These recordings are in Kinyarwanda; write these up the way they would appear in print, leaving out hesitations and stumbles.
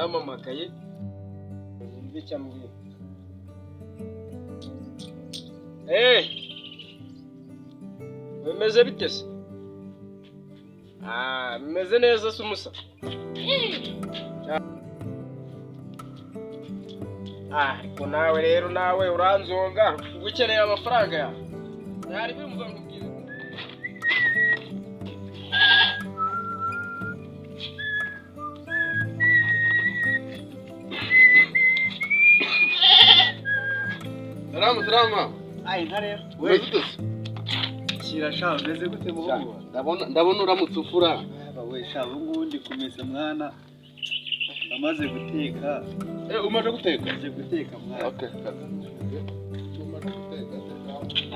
yaramamagaye icyo ambwira. Bimeze bite se? Bimeze neza se umusa? Ariko nawe rero nawe uranzonga ukeneye amafaranga yawe. Yari bimva ngubwire. Salama. Ai ntare. Wewe gutse. Shira meze gute muhungu? Ndabona uramutse ufura. Bawe sha ngundi kumesa mwana. Bamaze guteka. Umaze guteka? Umaze guteka mwana. Okay. Umaze guteka.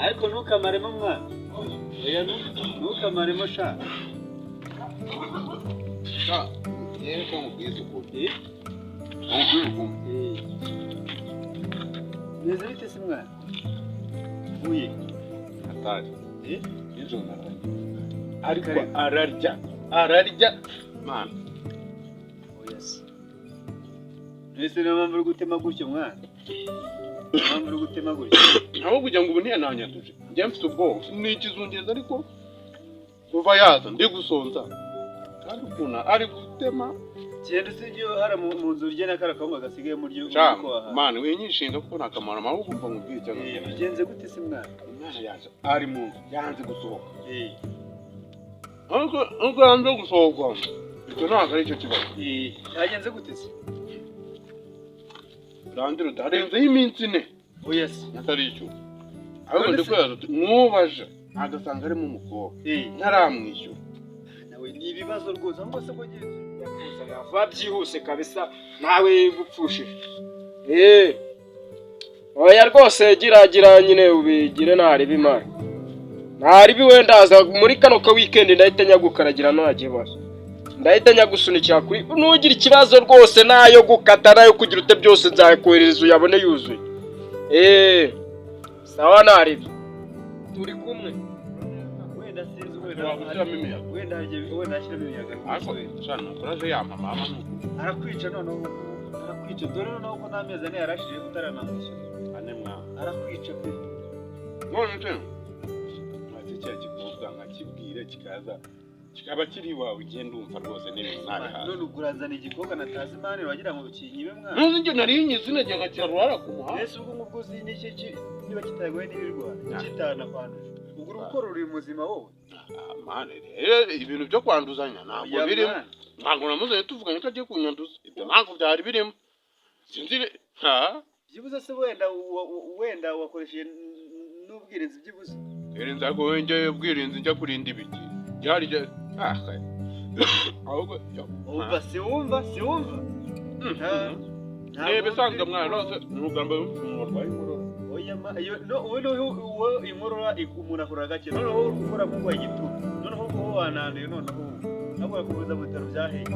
Ariko ntukamaremo mwana. Oya ntukamaremo sha. Sha, yego ko mubwiza ukuri. Meze bite se mwana? Uye. Atari. Izo naranye. Ariko ararya. Man. Yes. Ese namambura gutema gutyo mwana. Namambura gutema gutyo. Aho kujya ngo ubone yananyatuje. Njye mfite ubwo n'ikizungeza ariko kuva yaza ndi gusonza. Kandi ukuna ari gutema. Cyenda sibyo hara mu nzu rye n'akarakamo gasigaye mu ryo uko aha. Man wenyishinga kuko nakamara mahubwo mva ngubwiye cyangwa. Bigenze gute se mwana? Umwana yaje ari mu nzu yanze gusohoka. Anko yanze gusohoka. Icyo ntabwo ari cyo kibazo. Yagenze gute se? Randiro darenze iminsi ine. Yes. Atari icyo. Ahubwo ndikwaza mwubaje agasanga ari mu mukobwa. Ntaramwishyura. Nawe ni ibibazo rwose ngo se kugeze. Va byihuse kabisa nawe gupfushije. Oya rwose gira nyine ubigire ntari bimara. Ntari biwendaza muri kano ka weekend ndahita nyagukaragira nagiye bose. Ndahita nyagusunikira kuri nugira ikibazo rwose nayo gukata nayo kugira ute byose nzakohereza uyabone yuzuye. Sawa ntari. Turi kumwe. Wenda sinzi wenda ashyiramo imiyaga. Shana kuraje ya mama arakwica noneho arakwica dore noneho ko n'amezi ane yarashije utaranamwishyura. Ane mwa arakwica pe. None nte ati cya gikobwa nkakibwira kikaba kiri wawe ugenda umva rwose n'ibintu ntari hasi. None ugurazana igikobwa natazi mane wagira ngo ukinyibe mwana. None nje nari nyizina jya gakirwara ku muhanda. Ese ubwo ngubwo uzi n'iki niba kitagoye n'ibirwara kitana kwanduje. Ugura ukora uri muzima wowe. Mane ibintu byo kwanduzanya ntabwo birimo. Ntabwo namuzanye tuvuganye ko agiye kunyanduza. Ibyo ntabwo byari birimo. Sinzire byibuze se wenda wakoresheje n'ubwirinzi byibuze. Erenza ko wenge ubwirinzi njya kurinda ibiki. Byari ahubwo umva siwumva. Nebe sanga mwana rose n'ugamba warwaye inkorora. Oya ma uwo inkorora umuntu akora gake noneho ukora mu ngwa gitu noneho ko wananiye noneho nabwo yakomeza butaro byaheye.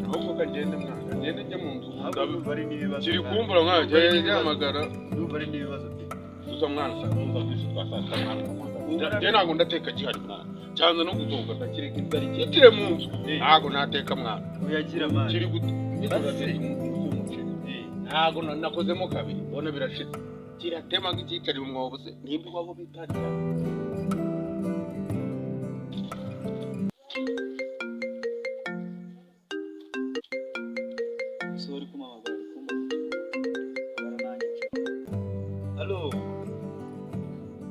Ahubwo kagende mwana ngende njye mu nzu bari n'ibibazo. Kiri kumbura mwana jye amagara bari n'ibibazo. Tuza mwana sakumva kwisi twasata mwana. Jye ntabwo ndateka gihari mwana. Cyanze no gutoka ndakireka inzara ikitire mu nzu. Ntabwo nateka mwana. Uyagira mwana. Kiri gute? Ntabwo nakozemo kabiri. Bona birashitse. Kiratema ngikitari mu mwobo se. Nimba wabo bitangira. Sorry kumamagara kumba. Hello.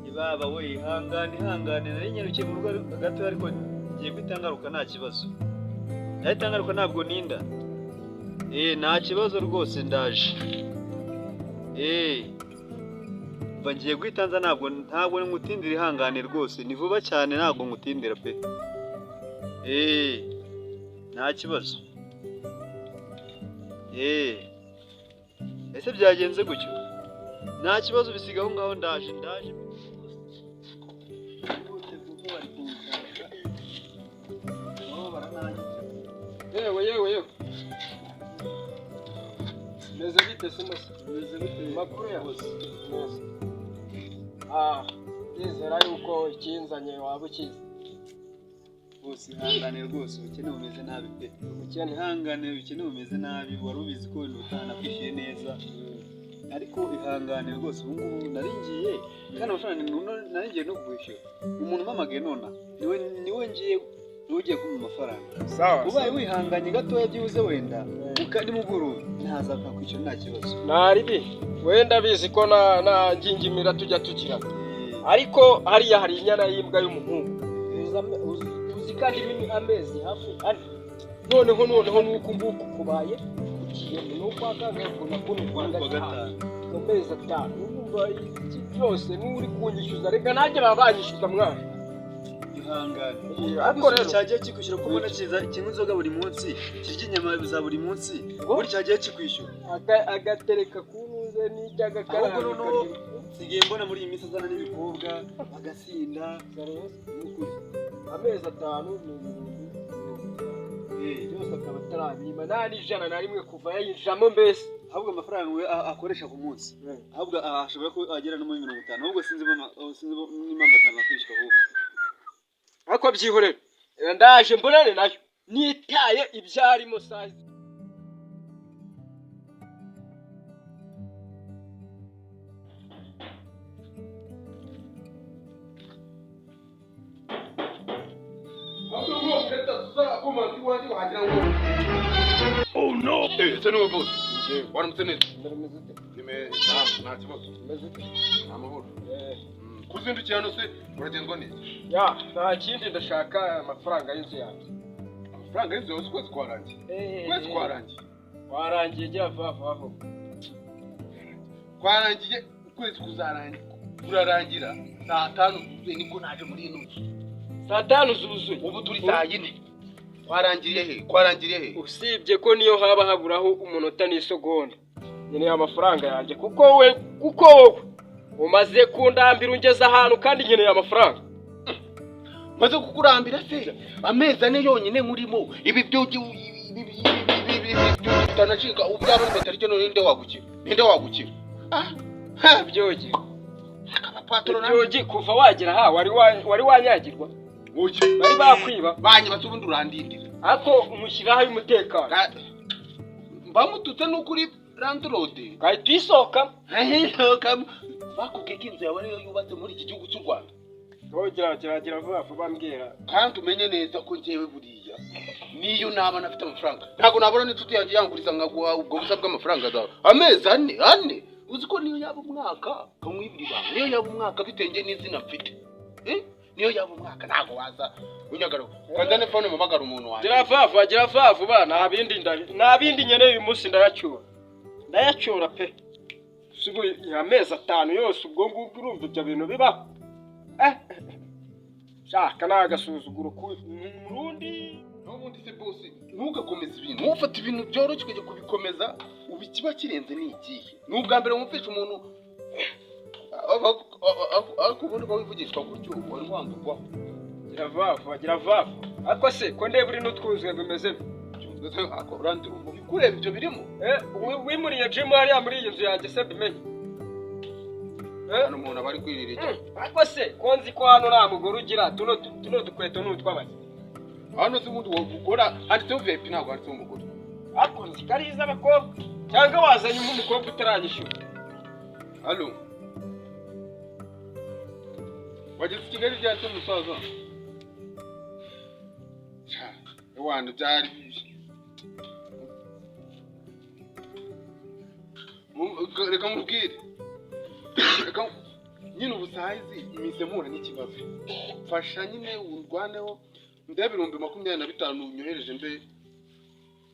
Ibaba we ihangane nari nyerukiye mu rugo gato ariko ngiye kwitangaruka nta kibazo. Ndahitangaruka ntabwo ninda. Nta kibazo rwose ndaje. Mba ngiye guhitanza ntabwo ngutindira ihangane rwose ni vuba cyane ntabwo ngutindira pe. Nta kibazo. Ese byagenze gutyo? Nta kibazo bisigaho ngaho ndaje. Yewe. Meze bite se mose? Meze bite? Makuru ya bose. Ndizera yuko ikinzanye waba ukizi. bose ihangane rwose ubukene bumeze nabi pe. Ubukene ihangane ubukene bumeze nabi wari ubizi ko wenda utanakwishyuye neza. Ariko ihangane rwose ubu ngubu naringiye kandi amafaranga naringiye no kwishyura. Umuntu umpamagaye nona niwe ngiye ugiye kumpa amafaranga. Sawa. Ubaye wihanganye gatoya byibuze wenda ukandi muguru ntaza kakwishyura nta kibazo. Naribi wenda bizi ko na ngingimira tujya tugira. Ariko hariya hari inyana y'imbwa y'umuhungu. Uzi kandi amezi hafi ari. Noneho nuko mbuku kubaye ugiye no kwakanga kuna Rwanda gatanu. Amezi atanu. Urumva iki byose n'uri kunyishyuza reka nanjye babanyishyuza mwana. Ihangane. Ariko rero cyagiye kikwishyura ko ubona kiza kimwe inzoga buri munsi, kirya inyama za buri munsi. Buri cyagiye kikwishyura. Agatereka kunuze n'ijyaga karahari. Ahubwo sigiye mbona muri iyi minsi azana n'ibikobwa agasinda n'ukuri. Amezi atanu byose akaba ataranyima nta n'ijana na rimwe kuva yayinjiramo mbese. Ahubwo amafaranga we akoresha ku munsi. Ahubwo ashobora ko agera no muri 50. Ahubwo sinzi n'impamvu atanakwishyura ahubwo. Ako byihorera ndaje mbonane nayo nitaye ibyarimo sazi. Oh no! Ese ni boss. Waramutse neza. Nta kibazo. Amahoro. Kuzindukiye hano se uragenzwa n'iki? Ya, nta kindi ndashaka amafaranga y'inzu yanjye. Amafaranga y'inzu yose kwezi kwarangiye. Kwezi kwarangiye. Warangiye gira vaho. Kwarangiye ukwezi kuzarangira. Kurarangira saa 5 niko naje muri ino nzu. Saa 5 zuzuye. Ubu turi saa 4. Kwarangiriye he? Usibye ko niyo haba haburaho umunota n'isegonda. Nyine amafaranga yanjye kuko wowe umaze kundambira ungeza ahantu kandi nkeneye amafaranga. Maze kukurambira se amezi ane yonyine nkurimo ibi byugi bitanacika ubyaba n'amatarike none ninde wagukira byugi patron byugi kuva wagera ha wari wanyagirwa bari bakwiba banye basubundi urandindira ako umushyiraho y'umutekano bamututse n'ukuri landlord kandi twisoka bakubwiye ko inzu yawe ariyo yubatse muri iki gihugu cy'u Rwanda. Gira vuba bambwira. Kandi umenye neza ko njyewe buriya niyo naba nafite amafaranga. Ntago nabona n'inshuti yanjye yanguriza ngaguha ubwo busa bw'amafaranga zawe. Amezi ane. Uzi ko niyo yaba umwaka kamwibiri banga. Niyo yaba umwaka bitenge n'izina mfite. Niyo yaba umwaka ntago waza unyagaro. Kandane phone mumagara umuntu wanjye. Gira vavu bana nabindi nyeneye uyu munsi ndayacyura pe. Subu amezi atanu yose ubwo ngubwo urumva ibyo bintu biba shaka nagasuzuguro ku Murundi n'ubundi se boss ntugakomeza ibintu ufata ibintu byoroshye kujya kubikomeza ubikiba kirenze n'igihe n'ubwa mbere wumvisha umuntu akubundi bawivugishwa gutyo wari wangurwaho. Gira vavu ariko se ko ndebe uri n'utwuzuye bimeze ako randi ubikureba ibyo birimo wimuriye Jim hariya muri iyi nzu yanjye se bimenye hano umuntu abari kwirira ariko se konzi ko hano nta mugore ugira tuno dukweto n'utwabanye hano se ubundi wogukora handitseho VIP ntabwo handitseho umugore ariko nzi kariza abakobwa cyangwa wazanye umukobwa utaranyishyura. Halo wageze i Kigali ryatse musaza wana byari reka mubwire nyine ubusahizi imise mpura n'ikibazo fasha nyine urwaneho ndebe 25 unyohereje mbe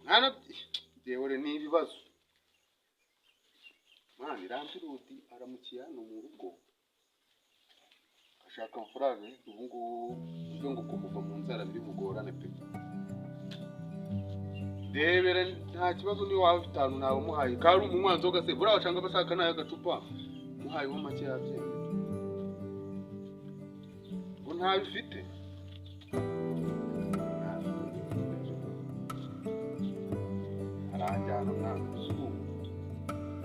hana yewe ni ibibazo mani Randirudi aramukiya no mu rugo ashaka amafaranga ubu ngo kumuva mu nzara biri mugorane pe debere nta kibazo ni wawe 5 nawe muhaye kari umwanzo gase bura bacanga basaka nayo gacupa muhaye wo make yavye ngo nta bifite aranjana mwana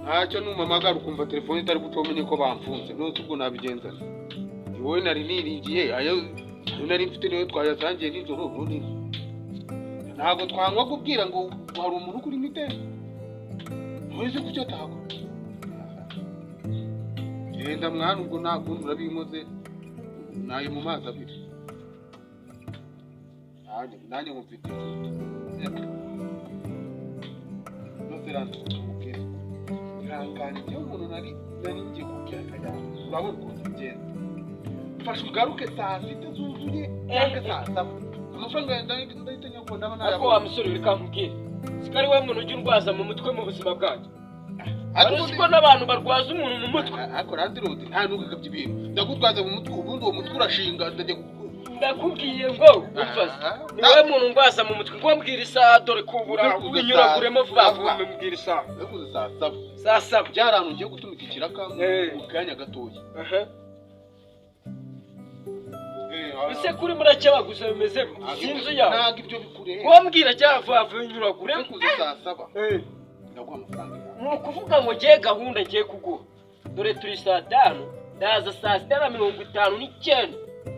ntacyo numamagara ukumva telefone itari gucomenye ko bamfunze none ubwo nabigenza wowe nari niringiye ayo nari mfite niwe twayasangiye nijoro ubundi ntabwo twanywa kubwira ngo hari umuntu kuri mitende ntuzi kucyo atahakora genda mwana ubwo nta kundi urabimoze naye mu mazi abiri nanjye mufite nozerantukubwira ihangane niyo umuntu nari ngiye kubwira akajyana urabona ukuntu bigenda fasha ugaruke saa sita zuzuye cyangwa saa saba amafaranga ndahita nyakubona ndaba nayabona ariko wa musore uri kankubwira sikari we muntu ujya urwaza mu mutwe mu buzima bwanjye ariko ko n'abantu barwaza umuntu mu mutwe ariko randirodi nta n'ugakabye ibintu ndagutwaza mu mutwe ubundi uwo mutwe urashinga ndakubwiye ngo umfaze niwe muntu ngwaza mu mutwe ngo mbwira isaha dore kubura ubinyuraguremo vuba vuba mbwira isaha yakuze saa saba saa saba byarantu ngiye gutumika ikiraka mu kanya gatoya ese kuri murake baguze bimeze sinzi yawe ntabwo ibyo bikureba ngo mbwira cyangwa vuba vuba ubinyuraguremo yakuze saa saba ndaguha amafaranga ni ukuvuga ngo ngiye gahunda ngiye kuguha dore turi saa tanu ndaza saa sita na 59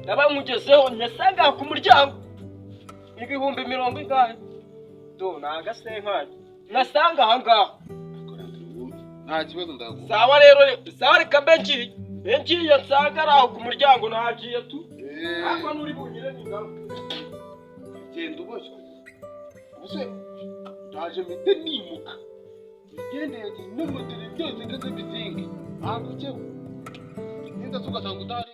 ndaba nkugezeho nyasanga ku muryango ibihumbi 50 ingahe do nagasenkanye nasanga ahangaha nta kibazo ndaguha sawa rero sawa reka bengiye nsanga araho ku muryango nagiye tu ariko nuri bunyire ningaruka genda uboshywe ubuse ndaje mite nimuka bigendeye n'umutiri byose ngaze bizinge ntabwo cyewe ninda tugasanga utari